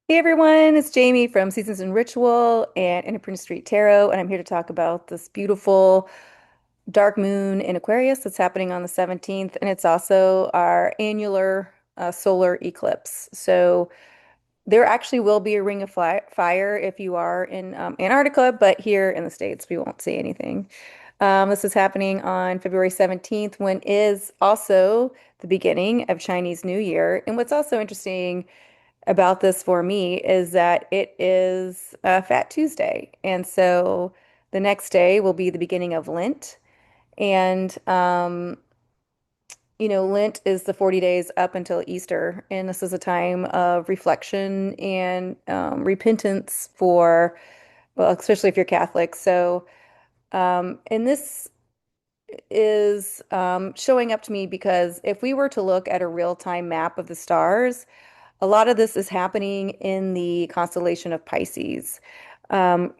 Hey everyone, it's Jamie from Seasons and Ritual and Independence Street Tarot, and I'm here to talk about this beautiful dark moon in Aquarius that's happening on the 17th, and it's also our annular solar eclipse. So there actually will be a ring of fire if you are in Antarctica, but here in the States, we won't see anything. This is happening on February 17th, when is also the beginning of Chinese New Year. And what's also interesting about this for me is that it is Fat Tuesday. And so the next day will be the beginning of Lent. And, Lent is the 40 days up until Easter. And this is a time of reflection and repentance for, well, especially if you're Catholic. So, and this is showing up to me because if we were to look at a real-time map of the stars, a lot of this is happening in the constellation of Pisces,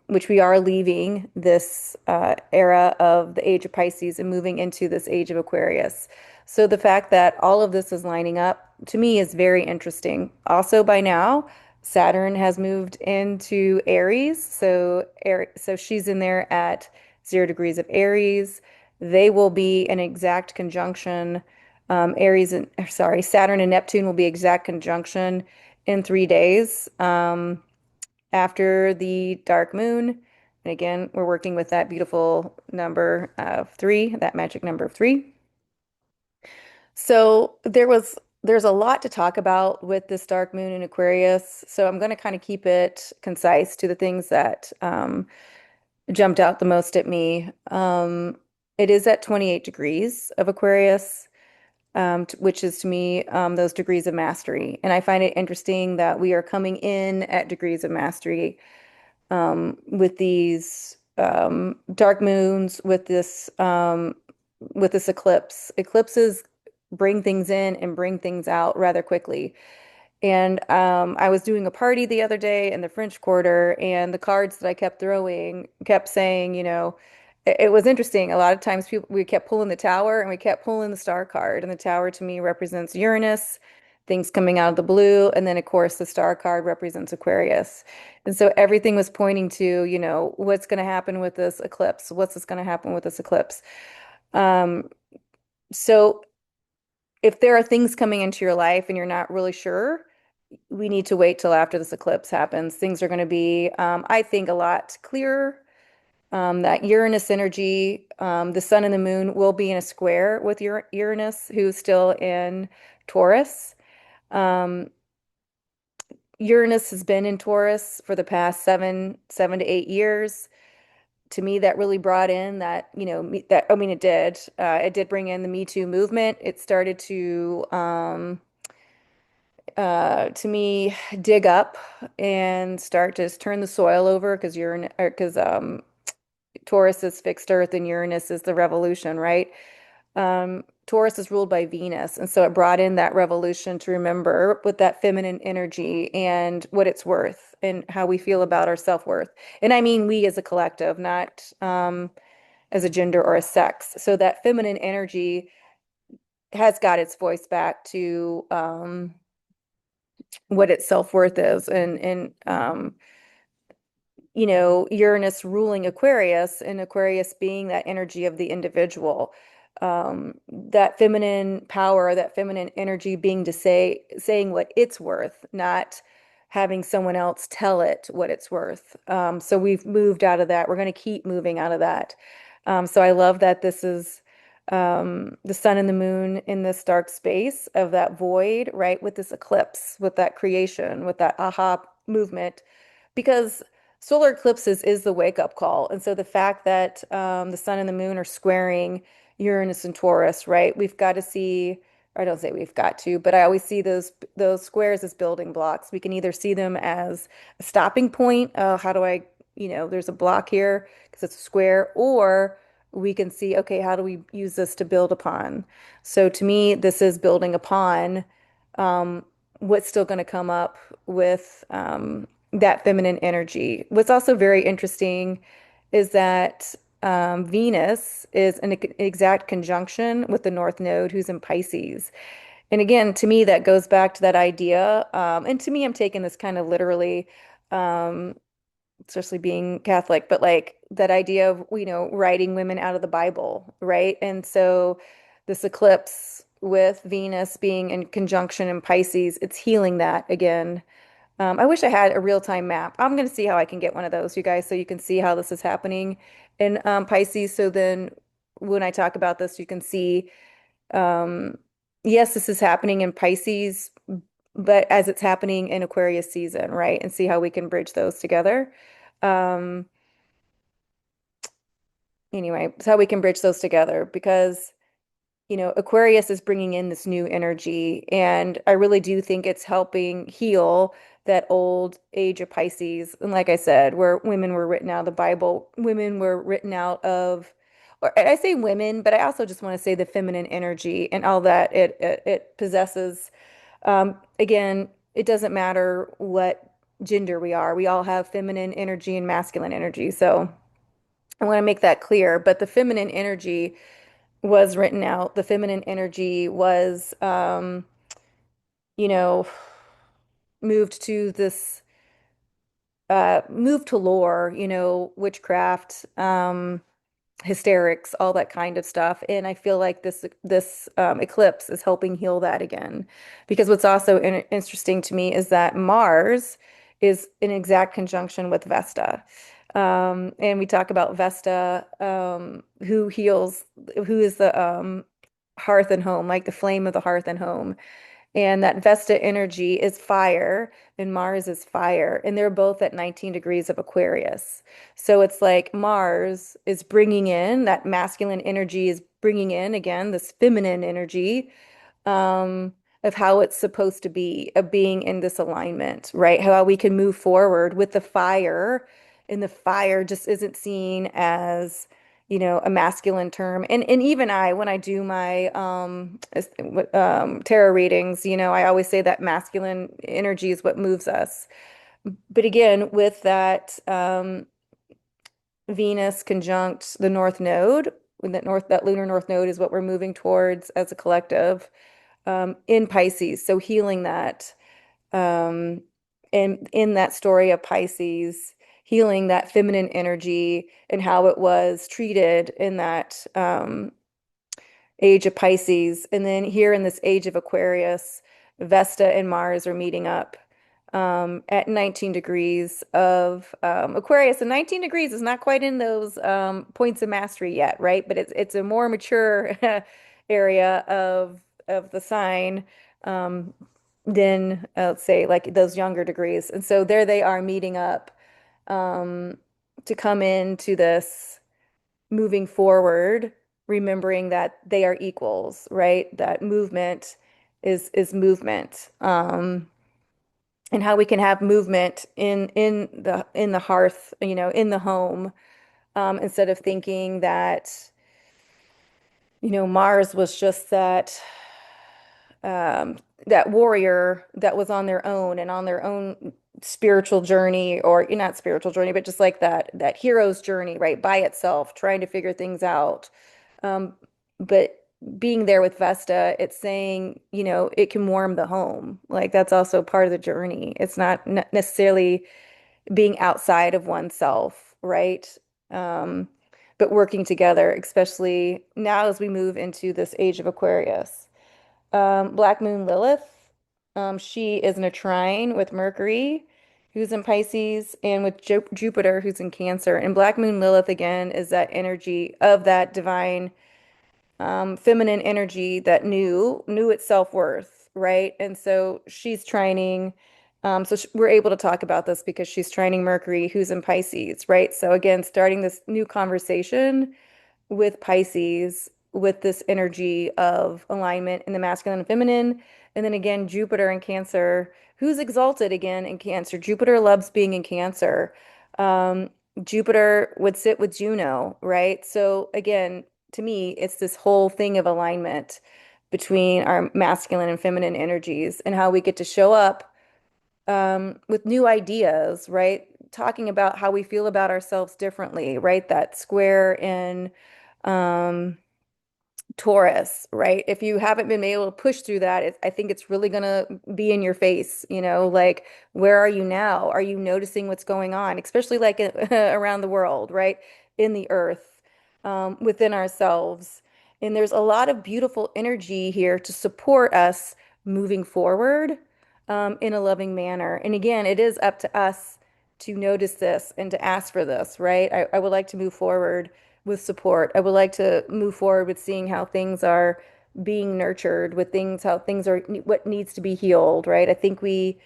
which we are leaving this era of the age of Pisces and moving into this age of Aquarius. So the fact that all of this is lining up to me is very interesting. Also, by now, Saturn has moved into Aries, so she's in there at 0 degrees of Aries. They will be in exact conjunction. Saturn and Neptune will be exact conjunction in 3 days after the dark moon. And again, we're working with that beautiful number of three, that magic number of three. So there's a lot to talk about with this dark moon in Aquarius. So I'm going to kind of keep it concise to the things that jumped out the most at me. It is at 28 degrees of Aquarius, which is to me those degrees of mastery. And I find it interesting that we are coming in at degrees of mastery with these dark moons, with this eclipse. Eclipses bring things in and bring things out rather quickly. And I was doing a party the other day in the French Quarter, and the cards that I kept throwing kept saying, it was interesting. A lot of times we kept pulling the tower and we kept pulling the star card. And the tower to me represents Uranus, things coming out of the blue. And then, of course, the star card represents Aquarius. And so everything was pointing to, what's going to happen with this eclipse? What's this going to happen with this eclipse? Um, so if there are things coming into your life and you're not really sure, we need to wait till after this eclipse happens. Things are going to be, I think, a lot clearer. That Uranus energy, the sun and the moon will be in a square with Uranus, who's still in Taurus. Um, Uranus has been in Taurus for the past 7 to 8 years. To me, that really brought in that, I mean, it did. It did bring in the Me Too movement. It started to me, dig up and start to turn the soil over because Taurus is fixed Earth and Uranus is the revolution, right? Taurus is ruled by Venus, and so it brought in that revolution to remember with that feminine energy and what it's worth and how we feel about our self-worth. And I mean we as a collective, not as a gender or a sex. So that feminine energy has got its voice back to what its self-worth is, and Uranus ruling Aquarius, and Aquarius being that energy of the individual, that feminine power, that feminine energy being to saying what it's worth, not having someone else tell it what it's worth. So we've moved out of that. We're going to keep moving out of that. So I love that this is the sun and the moon in this dark space of that void, right? With this eclipse, with that creation, with that aha movement, because solar eclipses is the wake up call. And so the fact that the sun and the moon are squaring Uranus and Taurus, right? We've got to see, or I don't say we've got to, but I always see those squares as building blocks. We can either see them as a stopping point. How do I, there's a block here because it's a square, or we can see, okay, how do we use this to build upon? So to me, this is building upon um, what's still going to come up with that feminine energy. What's also very interesting is that Venus is an exact conjunction with the North Node, who's in Pisces. And again, to me, that goes back to that idea. And to me, I'm taking this kind of literally, um, especially being Catholic, but like that idea of, writing women out of the Bible, right? And so this eclipse with Venus being in conjunction in Pisces, it's healing that again. I wish I had a real-time map. I'm going to see how I can get one of those, you guys, so you can see how this is happening in Pisces. So then when I talk about this, you can see, um, yes, this is happening in Pisces, but as it's happening in Aquarius season, right? And see how we can bridge those together. Um, anyway, it's how we can bridge those together because Aquarius is bringing in this new energy, and I really do think it's helping heal that old age of Pisces. And like I said, where women were written out of the Bible, women were written out of, or I say women, but I also just want to say the feminine energy and all that it possesses. Again, it doesn't matter what gender we are. We all have feminine energy and masculine energy. So I want to make that clear. But the feminine energy was written out. The feminine energy was, you know, moved to this, moved to lore, witchcraft, hysterics, all that kind of stuff. And I feel like this eclipse is helping heal that again. Because what's also interesting to me is that Mars is in exact conjunction with Vesta. And we talk about Vesta, who heals, who is the hearth and home, like the flame of the hearth and home. And that Vesta energy is fire, and Mars is fire. And they're both at 19 degrees of Aquarius. So it's like Mars is bringing in that masculine energy, is bringing in again this feminine energy, um, of how it's supposed to be, of being in this alignment, right? How we can move forward with the fire, and the fire just isn't seen as, a masculine term. And even I, when I do my tarot readings, I always say that masculine energy is what moves us. But again, with that Venus conjunct the North Node, when that lunar North Node is what we're moving towards as a collective, in Pisces. So healing that, um, and in that story of Pisces, healing that feminine energy and how it was treated in that age of Pisces. And then here in this age of Aquarius, Vesta and Mars are meeting up at 19 degrees of Aquarius. And 19 degrees is not quite in those points of mastery yet, right? But it's a more mature area of the sign, um, than let's say like those younger degrees. And so there they are meeting up, um, to come into this moving forward, remembering that they are equals, right? That movement is movement. And how we can have movement in the hearth, in the home, instead of thinking that, Mars was just um, that warrior that was on their own and on their own spiritual journey, or not spiritual journey, but just like that hero's journey, right, by itself, trying to figure things out. Um, but being there with Vesta, it's saying, it can warm the home. Like that's also part of the journey. It's not necessarily being outside of oneself, right? Um, but working together, especially now as we move into this age of Aquarius. Black Moon Lilith, she is in a trine with Mercury, who's in Pisces, and with Jupiter, who's in Cancer. And Black Moon Lilith, again, is that energy of that divine, feminine energy that knew its self-worth, right? And so she's trining. So we're able to talk about this because she's trining Mercury, who's in Pisces, right? So again, starting this new conversation with Pisces, with this energy of alignment in the masculine and feminine. And then again, Jupiter in Cancer, who's exalted again in Cancer. Jupiter loves being in Cancer. Um, Jupiter would sit with Juno, right? So again, to me, it's this whole thing of alignment between our masculine and feminine energies and how we get to show up, with new ideas, right? Talking about how we feel about ourselves differently, right? That square in um, Taurus, right? If you haven't been able to push through that, I think it's really gonna be in your face, like where are you now? Are you noticing what's going on, especially like around the world, right? In the earth, within ourselves. And there's a lot of beautiful energy here to support us moving forward, in a loving manner. And again, it is up to us to notice this and to ask for this, right? I would like to move forward with support. I would like to move forward with seeing how things are being nurtured, with things, how things are, what needs to be healed, right? I think we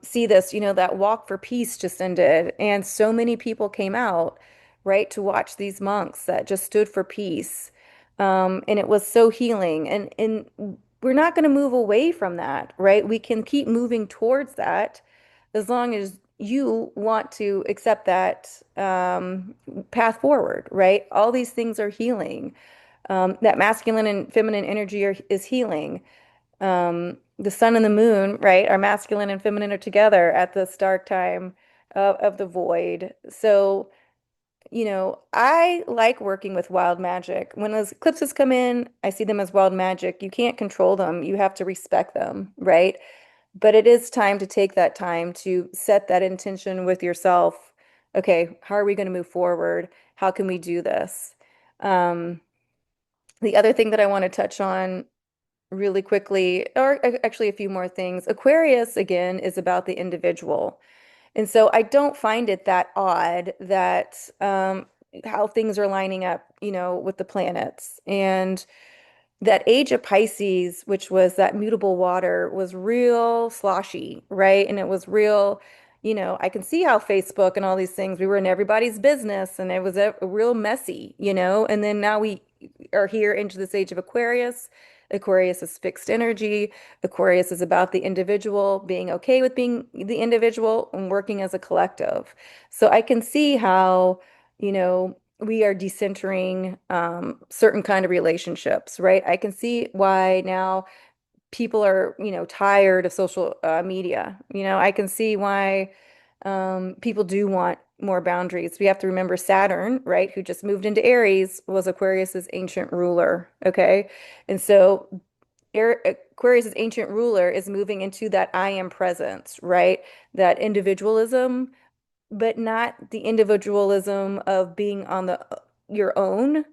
see this, that Walk for Peace just ended, and so many people came out, right, to watch these monks that just stood for peace. And it was so healing. And we're not going to move away from that, right? We can keep moving towards that as long as you want to accept that path forward, right? All these things are healing. That masculine and feminine energy is healing. The sun and the moon, right? Our masculine and feminine are together at the start time of the void. So, I like working with wild magic. When those eclipses come in, I see them as wild magic. You can't control them. You have to respect them, right? But it is time to take that time to set that intention with yourself. Okay, how are we going to move forward? How can we do this? Um, the other thing that I want to touch on really quickly, or actually a few more things. Aquarius, again, is about the individual. And so I don't find it that odd that how things are lining up, with the planets. And that age of Pisces, which was that mutable water, was real sloshy, right? And it was real, I can see how Facebook and all these things, we were in everybody's business and it was a real messy, And then now we are here into this age of Aquarius. Aquarius is fixed energy. Aquarius is about the individual being okay with being the individual and working as a collective. So I can see how, we are decentering certain kind of relationships, right? I can see why now people are, tired of social media. I can see why people do want more boundaries. We have to remember Saturn, right, who just moved into Aries, was Aquarius's ancient ruler. Okay. And so Aquarius's ancient ruler is moving into that I am presence, right? That individualism, but not the individualism of being on the your own.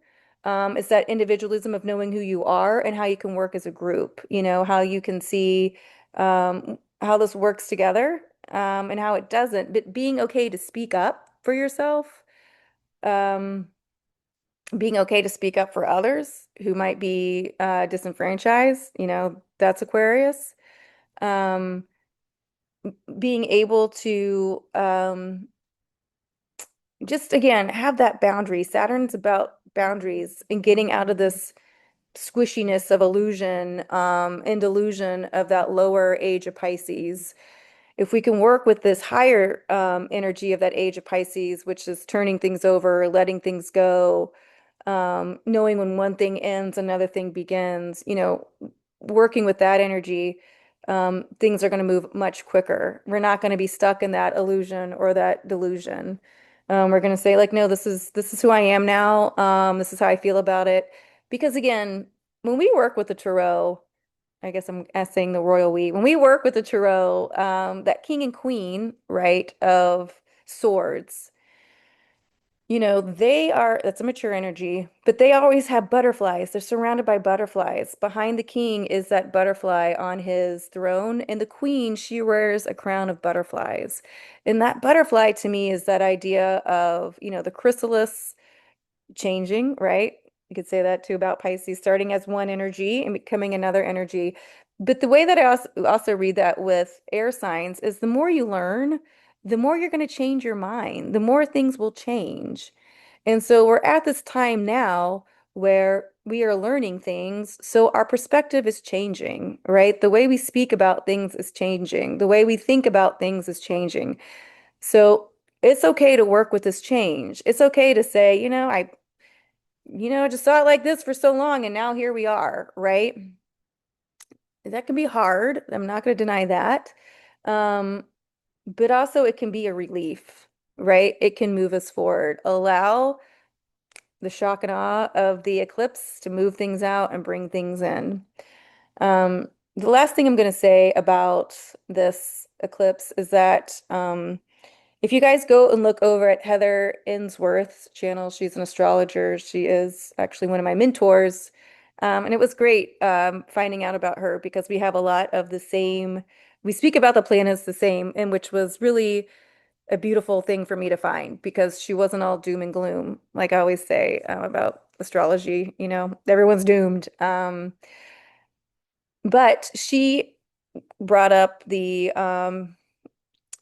It's that individualism of knowing who you are and how you can work as a group, how you can see how this works together, and how it doesn't, but being okay to speak up for yourself, um, being okay to speak up for others who might be disenfranchised, that's Aquarius. Um, Being able to just again have that boundary. Saturn's about boundaries and getting out of this squishiness of illusion, and delusion of that lower age of Pisces. If we can work with this higher energy of that age of Pisces, which is turning things over, letting things go, knowing when one thing ends, another thing begins, working with that energy, things are going to move much quicker. We're not going to be stuck in that illusion or that delusion. We're going to say like, no, this is who I am now. This is how I feel about it. Because again, when we work with the tarot, I guess I'm saying the royal we, when we work with the tarot, that king and queen, right, of swords, that's a mature energy, but they always have butterflies. They're surrounded by butterflies. Behind the king is that butterfly on his throne, and the queen, she wears a crown of butterflies. And that butterfly to me is that idea of, the chrysalis changing, right? You could say that too about Pisces, starting as one energy and becoming another energy. But the way that I also read that with air signs is the more you learn, the more you're going to change your mind, the more things will change. And so we're at this time now where we are learning things, so our perspective is changing, right? The way we speak about things is changing. The way we think about things is changing. So it's okay to work with this change. It's okay to say, I just saw it like this for so long and now here we are, right? That can be hard. I'm not going to deny that. Um, but also it can be a relief, right? It can move us forward. the shock and awe of the eclipse to move things out and bring things in. The last thing I'm going to say about this eclipse is that if you guys go and look over at Heather Insworth's channel, she's an astrologer. She is actually one of my mentors. And it was great finding out about her because we have a lot of the same, we speak about the planets the same, and which was really a beautiful thing for me to find because she wasn't all doom and gloom, like I always say about astrology, everyone's doomed. But she brought up the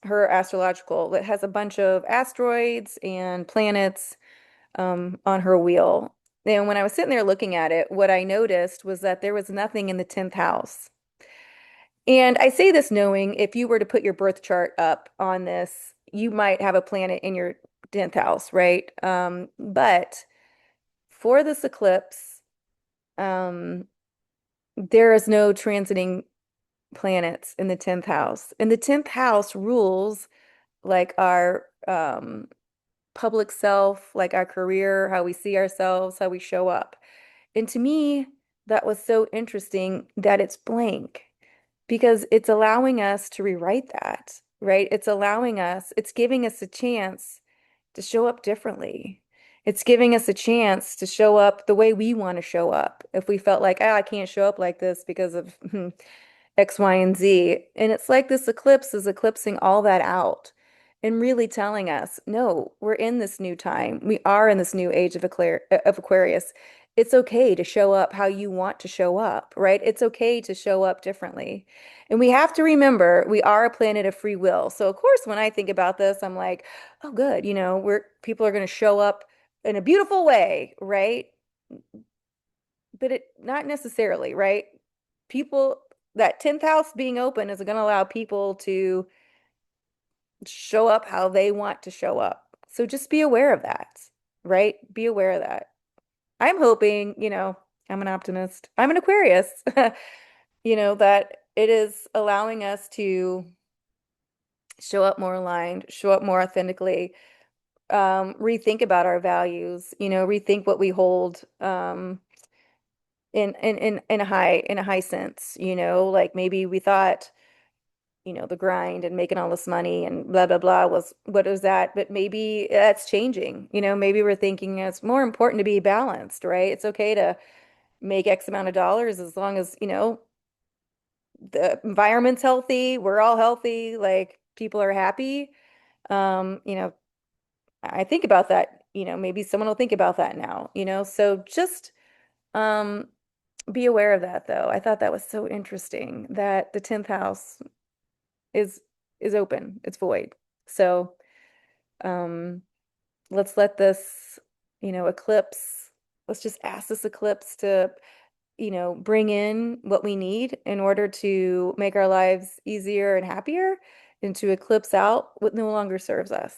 her astrological that has a bunch of asteroids and planets on her wheel. And when I was sitting there looking at it, what I noticed was that there was nothing in the 10th house. And I say this knowing if you were to put your birth chart up on this, you might have a planet in your 10th house, right? But for this eclipse, um, there is no transiting planets in the 10th house. And the 10th house rules like our public self, like our career, how we see ourselves, how we show up. And to me, that was so interesting that it's blank because it's allowing us to rewrite that, right? It's giving us a chance to show up differently. It's giving us a chance to show up the way we want to show up. If we felt like, I can't show up like this because of X, Y, and Z. And it's like this eclipse is eclipsing all that out and really telling us, no, we're in this new time. We are in this new age of Aquarius. It's okay to show up how you want to show up, right? It's okay to show up differently. And we have to remember we are a planet of free will. So of course, when I think about this, I'm like, oh, good, people are going to show up in a beautiful way, right? But it not necessarily, right? People, that 10th house being open is going to allow people to show up how they want to show up. So just be aware of that, right? Be aware of that. I'm hoping, I'm an optimist. I'm an Aquarius, that it is allowing us to show up more aligned, show up more authentically, rethink about our values, rethink what we hold, in a high sense, like maybe we thought, the grind and making all this money and blah blah blah was what is that, but maybe that's changing. Maybe we're thinking it's more important to be balanced, right? It's okay to make X amount of dollars as long as, the environment's healthy, we're all healthy, like people are happy. um you know I think about that, maybe someone will think about that now, so just um be aware of that though. I thought that was so interesting that the 10th house is is open, it's void. So um let's let this, eclipse, let's just ask this eclipse to, bring in what we need in order to make our lives easier and happier and to eclipse out what no longer serves us.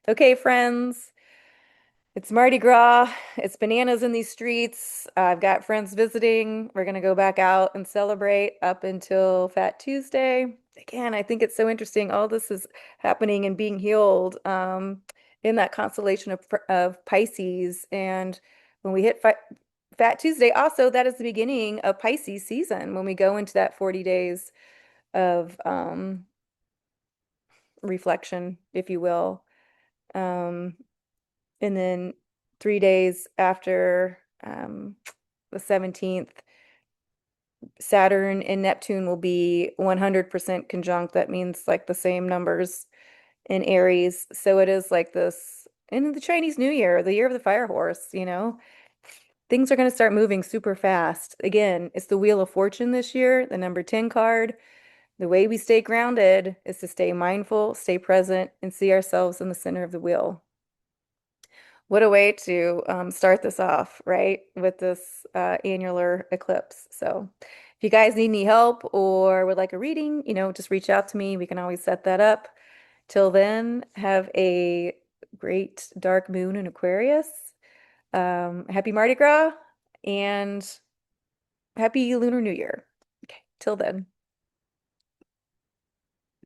Okay, friends. It's Mardi Gras. It's bananas in these streets. I've got friends visiting. We're going to go back out and celebrate up until Fat Tuesday. Again, I think it's so interesting. All this is happening and being healed in that constellation of Pisces. And when we hit Fat Tuesday, also, that is the beginning of Pisces season when we go into that 40 days of reflection, if you will. Um, and then 3 days after the 17th, Saturn and Neptune will be 100% conjunct. That means like the same numbers in Aries. So it is like this in the Chinese New Year, the year of the fire horse, things are going to start moving super fast. Again, it's the Wheel of Fortune this year, the number 10 card. The way we stay grounded is to stay mindful, stay present, and see ourselves in the center of the wheel. What a way to start this off, right? With this annular eclipse. So if you guys need any help or would like a reading, just reach out to me. We can always set that up. Till then, have a great dark moon in Aquarius. Happy Mardi Gras and happy Lunar New Year. Okay, till then.